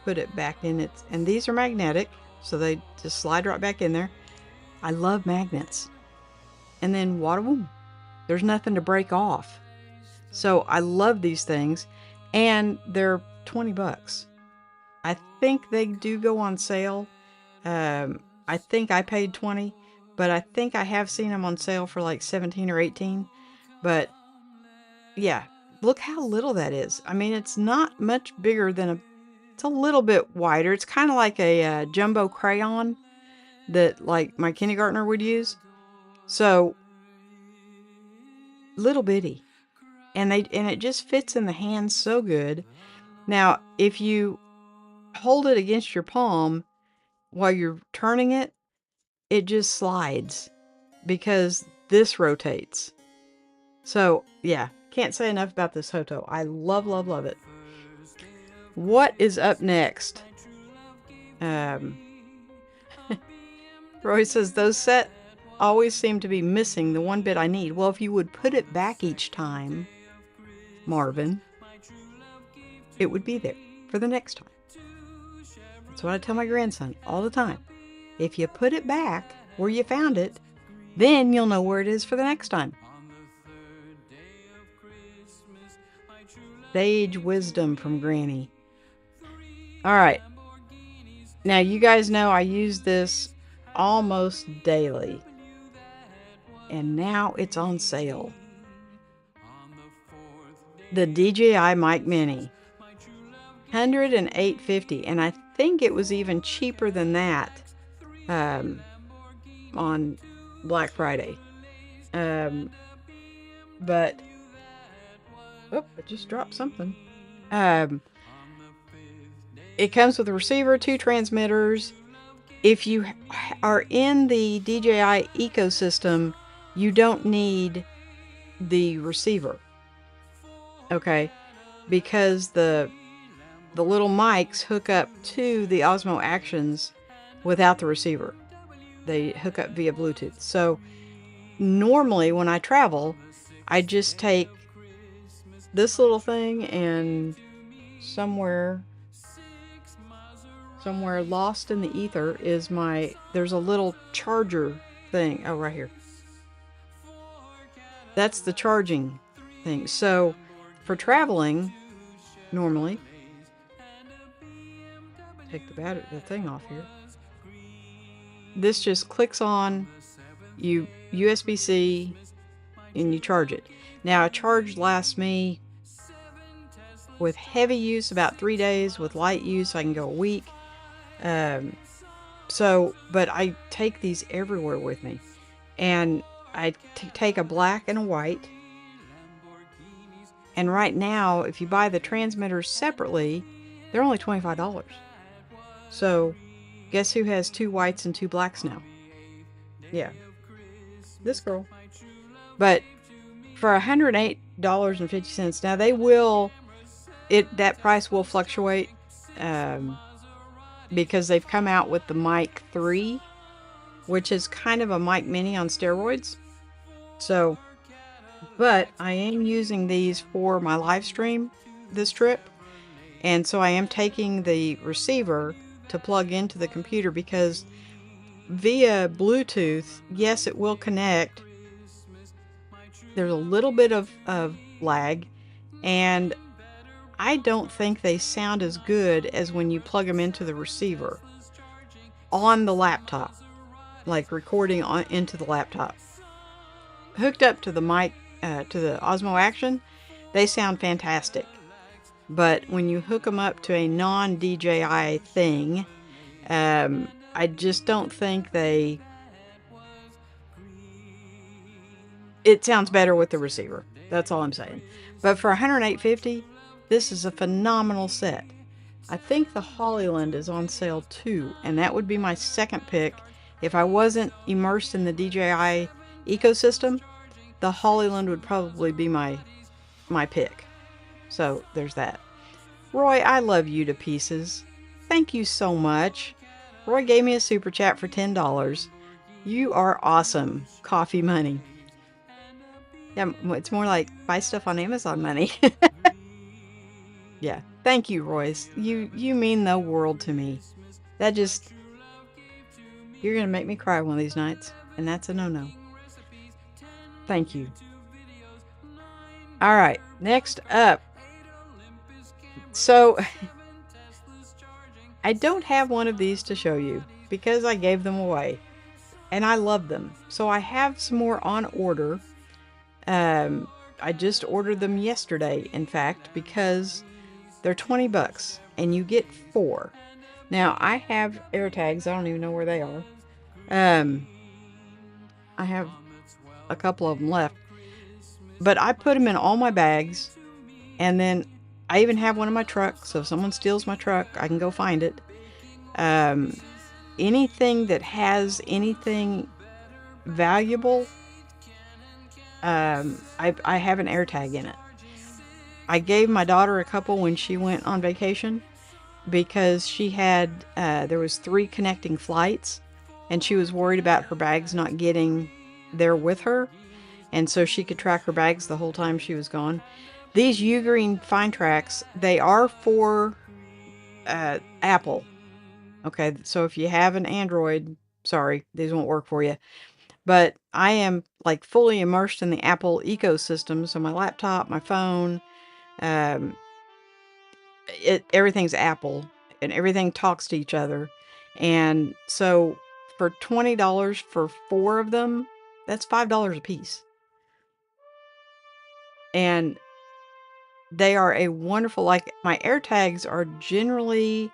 S1: put it back in it, and these are magnetic, so they just slide right back in there. I love magnets. And then wada boom, there's nothing to break off. So I love these things, and they're $20. I think they do go on sale. I think I paid 20, but I think I have seen them on sale for like 17 or 18. But yeah, look how little that is. I mean, it's not much bigger than it's a little bit wider. It's kind of like a jumbo crayon that like my kindergartner would use. So little bitty. And it just fits in the hand so good. Now, if you hold it against your palm while you're turning it, it just slides because this rotates. So, yeah, can't say enough about this Hoto. I love, love, love it. What is up next? Roy says, those set always seem to be missing the one bit I need. Well, if you would put it back each time, Marvin, it would be there for the next time. That's what I tell my grandson all the time. If you put it back where you found it, then you'll know where it is for the next time. Sage wisdom from Granny. All right. Now, you guys know I use this almost daily. And now it's on sale. The DJI Mic Mini. $108.50, and I think it was even cheaper than that on Black Friday. But oh, I just dropped something. It comes with a receiver, 2 transmitters. If you are in the DJI ecosystem, you don't need the receiver. Okay, because the little mics hook up to the Osmo Actions without the receiver. They hook up via Bluetooth. So normally when I travel, I just take this little thing and somewhere lost in the ether is there's a little charger thing. Oh, right here. That's the charging thing. So for traveling, normally, take the thing off here. This just clicks on, you USB-C, and you charge it. Now, a charge lasts me, with heavy use, about 3 days. With light use, I can go a week. But I take these everywhere with me. And I take a black and a white. And right now, if you buy the transmitters separately, they're only $25. So Guess who has 2 whites and 2 blacks now? Yeah, this girl. But for $108.50, now they will, that price will fluctuate, um, because they've come out with the Mic 3, which is kind of a Mic Mini on steroids. So, but I am using these for my live stream this trip. And so I am taking the receiver to plug into the computer, because via Bluetooth, yes, it will connect. There's a little bit of lag, and I don't think they sound as good as when you plug them into the receiver on the laptop, like recording into the laptop. Hooked up to the mic, to the Osmo Action, they sound fantastic. But when you hook them up to a non-DJI thing, I just don't think it sounds better with the receiver. That's all I'm saying. But for $108.50, this is a phenomenal set. I think the Hollyland is on sale too, and that would be my second pick. If I wasn't immersed in the DJI ecosystem, the Hollyland would probably be my pick. So there's that. Roy, I love you to pieces. Thank you so much. Roy gave me a super chat for $10. You are awesome. Coffee money. Yeah, it's more like buy stuff on Amazon money. Yeah. Thank you, Royce. You mean the world to me. That just... You're going to make me cry one of these nights, and that's a no-no. Thank you. All right. Next up. So, I don't have one of these to show you because I gave them away, and I love them. So I have some more on order. I just ordered them yesterday, in fact, because they're $20 and you get 4. Now, I have AirTags. I don't even know where they are. I have a couple of them left, but I put them in all my bags, and then I even have one in my truck, so if someone steals my truck, I can go find it. Anything that has anything valuable, I have an AirTag in it. I gave my daughter a couple when she went on vacation, because she had, there was 3 connecting flights, and she was worried about her bags not getting there with her, and so she could track her bags the whole time she was gone. These Ugreen Fine Tracks, they are for Apple. Okay, so if you have an Android, sorry, these won't work for you. But I am like fully immersed in the Apple ecosystem, so my laptop, my phone, everything's Apple, and everything talks to each other. And so for $20 for 4 of them, that's $5 a piece. And they are a wonderful, like, my AirTags are generally,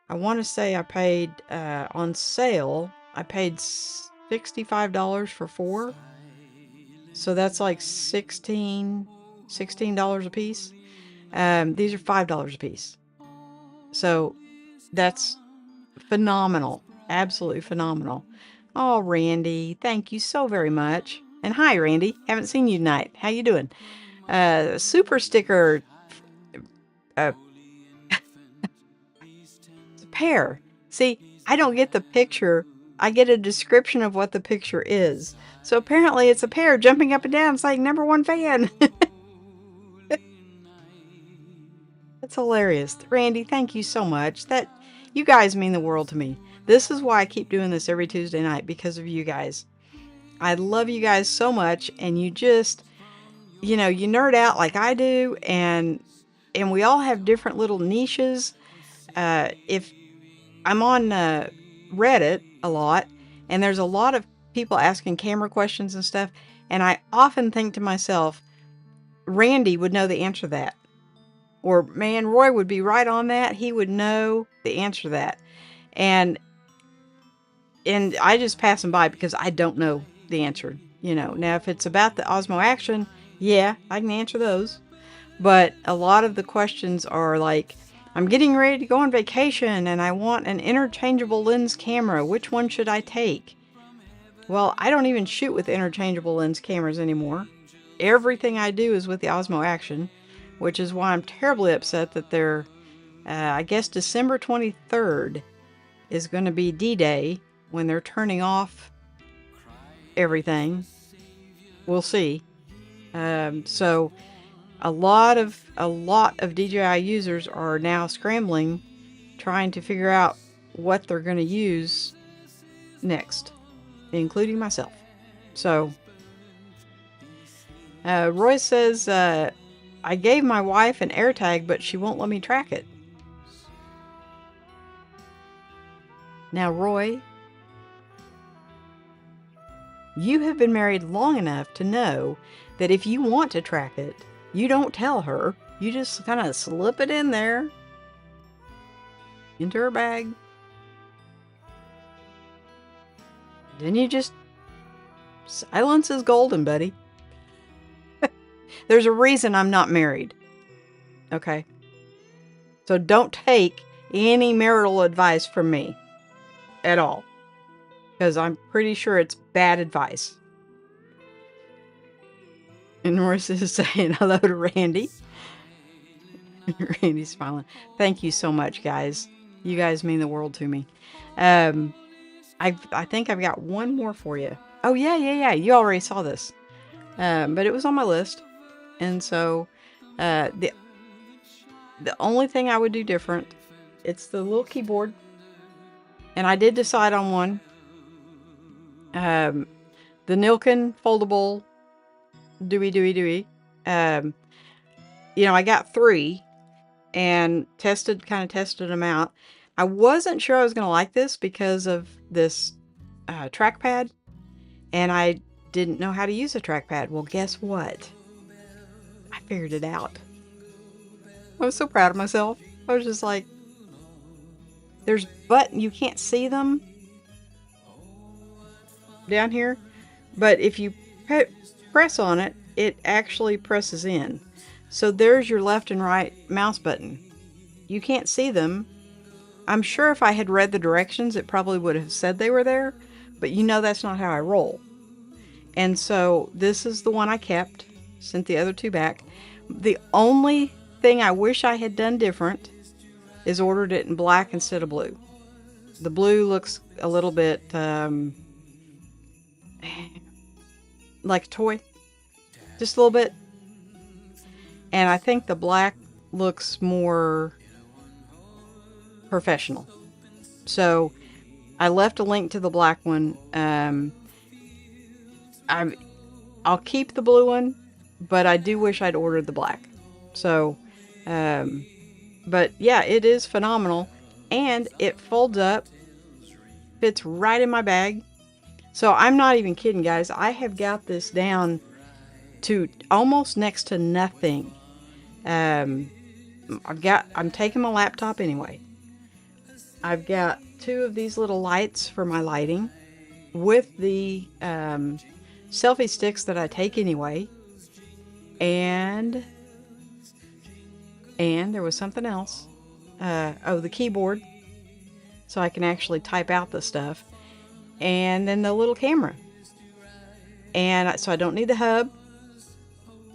S1: I want to say I paid, on sale, I paid $65 for 4. So that's like $16 a piece. These are $5 a piece. So that's phenomenal. Absolutely phenomenal. Oh, Randy, thank you so very much. And hi, Randy. Haven't seen you tonight. How you doing? Super sticker. It's a pear. See, I don't get the picture. I get a description of what the picture is. So apparently it's a pear jumping up and down saying #1 fan. That's hilarious. Randy, thank you so much. You guys mean the world to me. This is why I keep doing this every Tuesday night, because of you guys. I love you guys so much, and you just, you nerd out like I do, and we all have different little niches. If I'm on Reddit a lot, and there's a lot of people asking camera questions and stuff, and I often think to myself, Randy would know the answer to that. Or, man, Roy would be right on that. He would know the answer to that. And I just pass them by because I don't know the answer. Now if it's about the Osmo Action, yeah, I can answer those. But a lot of the questions are like, I'm getting ready to go on vacation and I want an interchangeable lens camera. Which one should I take? Well, I don't even shoot with interchangeable lens cameras anymore. Everything I do is with the Osmo Action, which is why I'm terribly upset that they're, I guess December 23rd is going to be D-Day when they're turning off everything. We'll see. So a lot of DJI users are now scrambling, trying to figure out what they're going to use next, including myself. So Roy says, I gave my wife an AirTag, but she won't let me track it. Now, Roy, you have been married long enough to know that if you want to track it, you don't tell her. You just kind of slip it in there, into her bag. Then you just... Silence is golden, buddy. There's a reason I'm not married. Okay? So don't take any marital advice from me. At all. Because I'm pretty sure it's bad advice. And Norris is saying hello to Randy. Randy's smiling. Thank you so much, guys. You guys mean the world to me. I think I've got one more for you. Oh, yeah. You already saw this. But it was on my list. And so, the only thing I would do different, it's the little keyboard. And I did decide on one. The Nilkin foldable Dewey. I got 3 and kind of tested them out. I wasn't sure I was going to like this because of this trackpad, and I didn't know how to use a trackpad. Well, guess what? I figured it out. I was so proud of myself. I was just like, there's buttons, you can't see them down here, but if you press on it, it actually presses in. So there's your left and right mouse button. You can't see them. I'm sure if I had read the directions, it probably would have said they were there, but that's not how I roll. And so this is the one I kept, sent the other 2 back. The only thing I wish I had done different is ordered it in black instead of blue. The blue looks a little bit like a toy, just a little bit. And I think the black looks more professional. So I left a link to the black one. I'll keep the blue one, but I do wish I'd ordered the black. So, but yeah, it is phenomenal. And it folds up, fits right in my bag. So I'm not even kidding, guys. I have got this down to almost next to nothing. I'm taking my laptop anyway. I've got 2 of these little lights for my lighting with the selfie sticks that I take anyway. And there was something else. The keyboard. So I can actually type out the stuff. And then the little camera. And so I don't need the hub.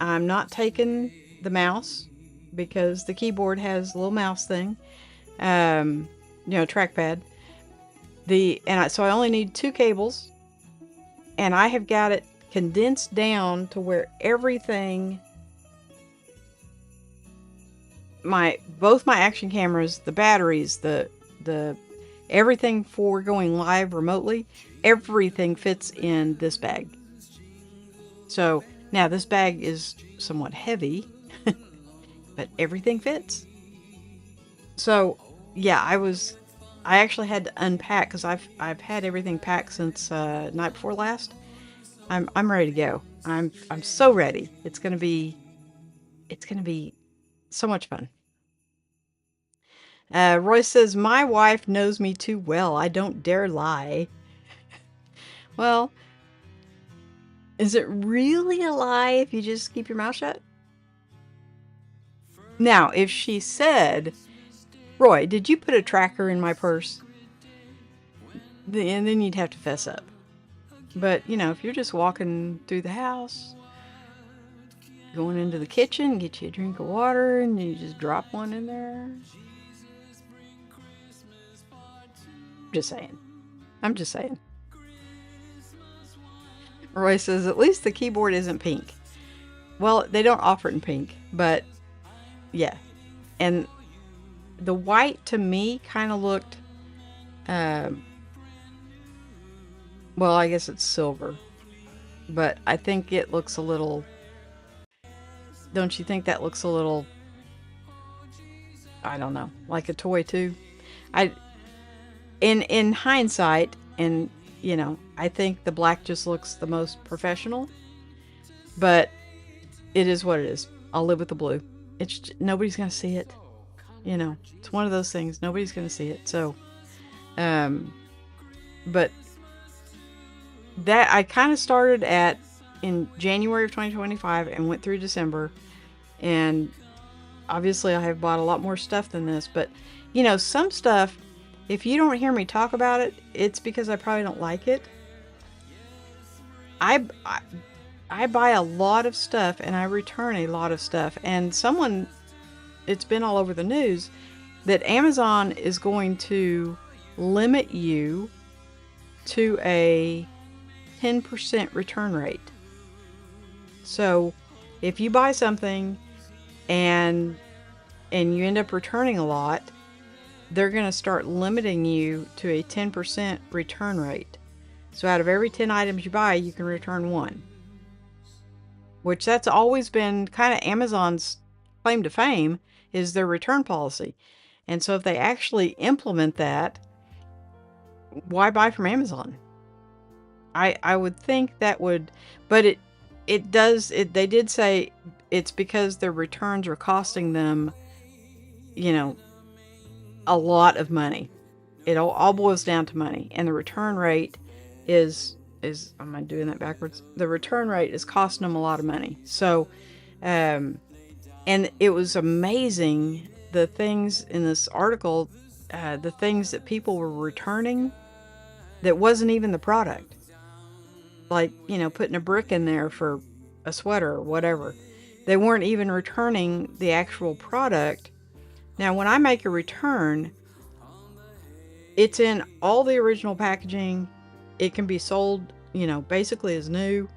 S1: I'm not taking the mouse because the keyboard has a little mouse thing. Trackpad. So I only need 2 cables. And I have got it condensed down to where everything, both my action cameras, the batteries, the everything for going live remotely, everything fits in this bag. So now this bag is somewhat heavy, but everything fits. So yeah, I actually had to unpack because I've had everything packed since night before last. I'm ready to go. I'm so ready. It's gonna be so much fun. Royce says, my wife knows me too well. I don't dare lie. Well, is it really a lie if you just keep your mouth shut? Now, if she said, Roy, did you put a tracker in my purse? And then you'd have to fess up. But, if you're just walking through the house, going into the kitchen, get you a drink of water, and you just drop one in there. Just saying. I'm just saying. Roy says, at least the keyboard isn't pink. Well, they don't offer it in pink, but yeah. And the white to me kind of looked, well, I guess it's silver, but I think it looks a little, don't you think that looks a little, I don't know, like a toy too? In hindsight, and I think the black just looks the most professional, but it is what it is. I'll live with the blue. Nobody's gonna see it. It's one of those things. Nobody's gonna see it. So, but that I kind of started in January of 2025 and went through December, and obviously I have bought a lot more stuff than this. But some stuff, if you don't hear me talk about it, it's because I probably don't like it. I buy a lot of stuff and I return a lot of stuff. And it's been all over the news that Amazon is going to limit you to a 10% return rate. So if you buy something and you end up returning a lot, they're going to start limiting you to a 10% return rate. So out of every 10 items you buy, you can return one. Which that's always been kind of Amazon's claim to fame, is their return policy. And so if they actually implement that, why buy from Amazon? I would think that would, but they did say it's because their returns are costing them, a lot of money. It all boils down to money, and the return rate is am I doing that backwards? The return rate is costing them a lot of money. So, and it was amazing the things in this article, the things that people were returning that wasn't even the product. Like, putting a brick in there for a sweater or whatever. They weren't even returning the actual product. Now, when I make a return, it's in all the original packaging. It can be sold, basically as new.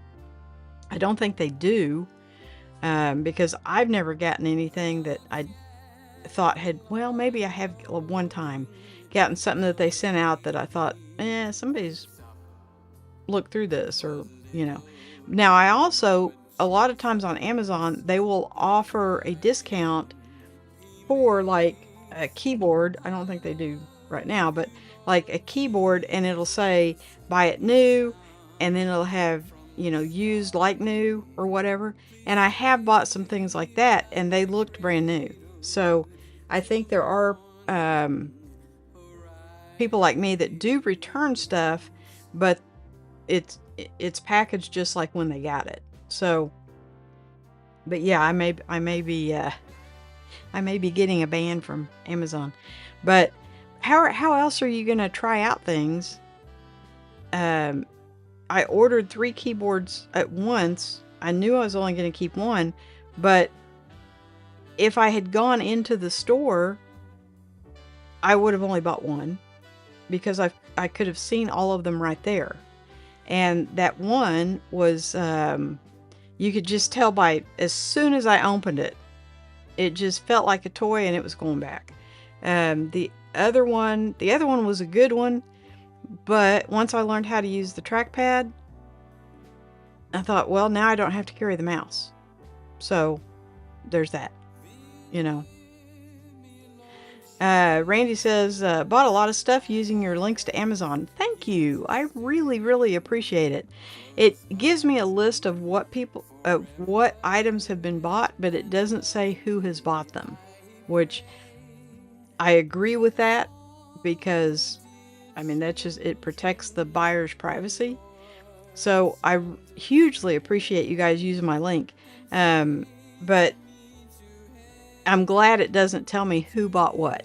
S1: I don't think they do, because I've never gotten anything that I thought well, maybe I have one time gotten something that they sent out that I thought, somebody's looked through this, or, Now, I also, a lot of times on Amazon, they will offer a discount for like a keyboard. I don't think they do right now, but like a keyboard, and it'll say buy it new, and then it'll have, used like new or whatever. And I have bought some things like that, and they looked brand new. So I think there are people like me that do return stuff, but it's packaged just like when they got it. So, but yeah, I may be getting a ban from Amazon. But how else are you going to try out things? I ordered 3 keyboards at once. I knew I was only going to keep one, but if I had gone into the store, I would have only bought one, because I could have seen all of them right there. And that one was, you could just tell by, as soon as I opened it, it just felt like a toy and it was going back. The other one was a good one, but once I learned how to use the trackpad, I thought, well, now I don't have to carry the mouse. So there's that, Randy says, bought a lot of stuff using your links to Amazon. Thank you. I really, really appreciate it. It gives me a list of what items have been bought, but it doesn't say who has bought them, which I agree with that, because that's just, it protects the buyer's privacy. So I hugely appreciate you guys using my link. But I'm glad it doesn't tell me who bought what.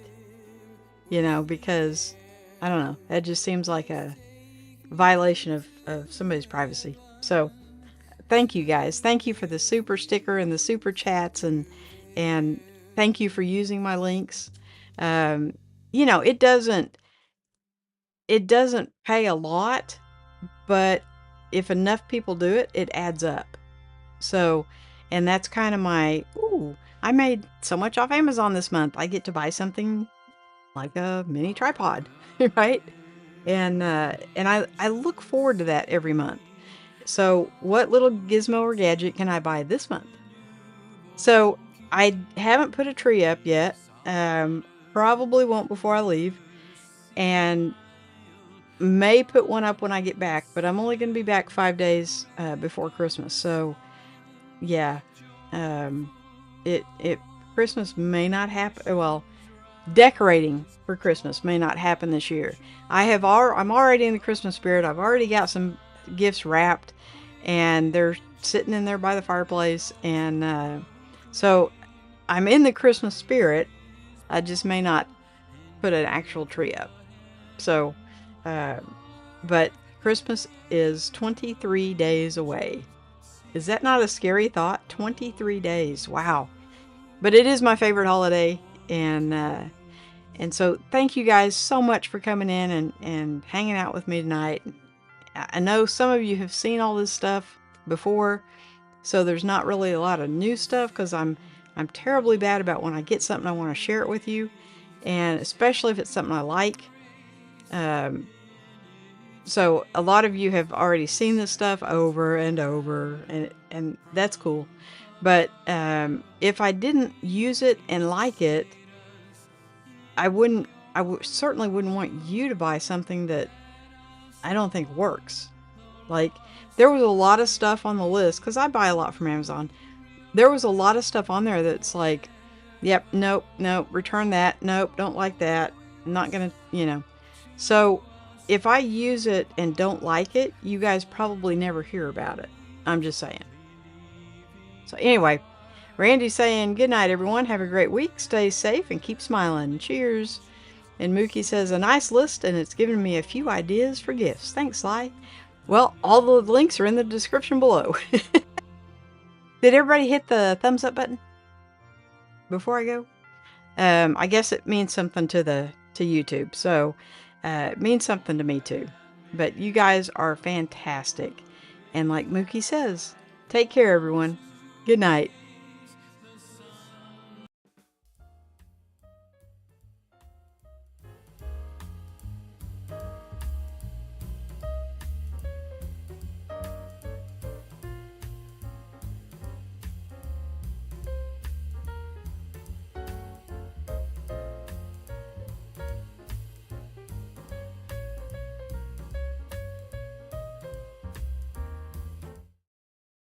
S1: because I don't know. That just seems like a violation of somebody's privacy. So thank you guys. Thank you for the super sticker and the super chats, and thank you for using my links. Um, it doesn't pay a lot, but if enough people do it, it adds up. So, and that's kind of I made so much off Amazon this month. I get to buy something like a mini tripod, right? And I look forward to that every month. So, what little gizmo or gadget can I buy this month? So, I haven't put a tree up yet. Probably won't before I leave, and may put one up when I get back. But I'm only going to be back 5 days before Christmas. So, yeah, um, it Christmas may not happen. Well, decorating for Christmas may not happen this year. I'm already in the Christmas spirit. I've already got some gifts wrapped, and they're sitting in there by the fireplace, and so I'm in the Christmas spirit. I just may not put an actual tree up. So, uh, but Christmas is 23 days away. Is that not a scary thought? 23 days. Wow. But it is my favorite holiday, and so thank you guys so much for coming in and hanging out with me tonight. I know some of you have seen all this stuff before, so there's not really a lot of new stuff because I'm terribly bad about when I get something I want to share it with you, and especially if it's something I like. Um, so a lot of you have already seen this stuff over and over, and that's cool. But if I didn't use it and like it, certainly wouldn't want you to buy something that I don't think works. Like, there was a lot of stuff on the list, because I buy a lot from Amazon. There was a lot of stuff on there that's like, yep, nope, nope, return that, nope, don't like that, I'm not gonna. So, if I use it and don't like it, you guys probably never hear about it. I'm just saying. So, anyway, Randy's saying, good night, everyone. Have a great week. Stay safe and keep smiling. Cheers. And Mookie says, a nice list, and it's given me a few ideas for gifts. Thanks, Sly. Well, all the links are in the description below. Did everybody hit the thumbs up button before I go? I guess it means something to YouTube, so it means something to me too. But you guys are fantastic. And like Mookie says, take care, everyone. Good night.